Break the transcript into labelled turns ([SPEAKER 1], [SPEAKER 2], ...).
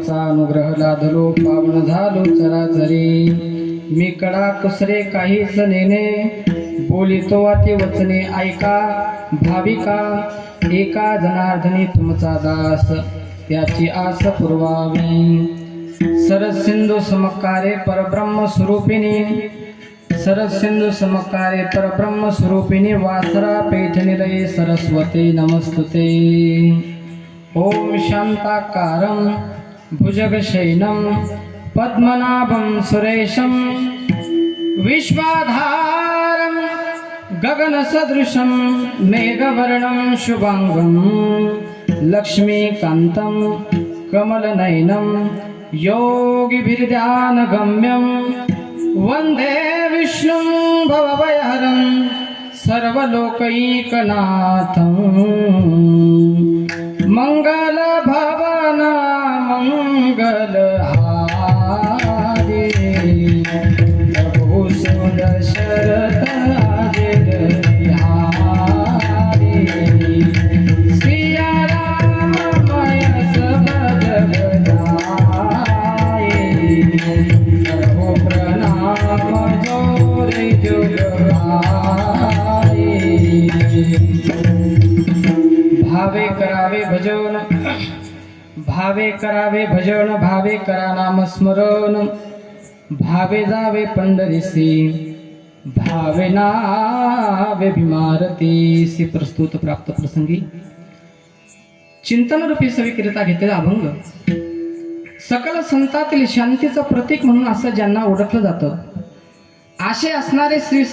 [SPEAKER 1] तुमचा अनुग्रह लादलो पावन झालो चराचरी मी कडा कुसरे काहीच नेणे बोलितो वाटे वचने ऐका भाविका एका जनार्दनी तुमचा दास त्याची आस पुरवावी सरस सिंधू समकारे परब्रह्म स्वरूपिणी सरस सिंधू समकारे परब्रह्म स्वरूपिणी वासरा पेठ निलये सरस्वती नमस्तुते ओम शांताकारं भुजगशयनं पद्मनाभं सुरेशं विश्वाधारं गगनसदृशं मेघवर्णं शुभांगं लक्ष्मीकान्तं कमलनयनं योगिभिर्ध्यानगम्यं वन्दे विष्णुं भवभयहरं सर्वलोकैकनाथं मंगलभवना मंगलहारी प्रभु सुदशरथ हाजिर बिहारी सिया राम मय सब जगदाई प्रभु प्रणाम जोरे जुग आई भावे करावे भजन भावे करावे भजन भावे करा नाम स्मरण भावे जावे पंढरीसी भावे नावे भीमारतीसी प्रस्तुत प्राप्त प्रसंगी चिंतन रूपी सविक्रियता घेतलेला अभंग सकल संतातील शांतीचं प्रतीक म्हणून असं ज्यांना ओळखलं जातं असे असणारे श्री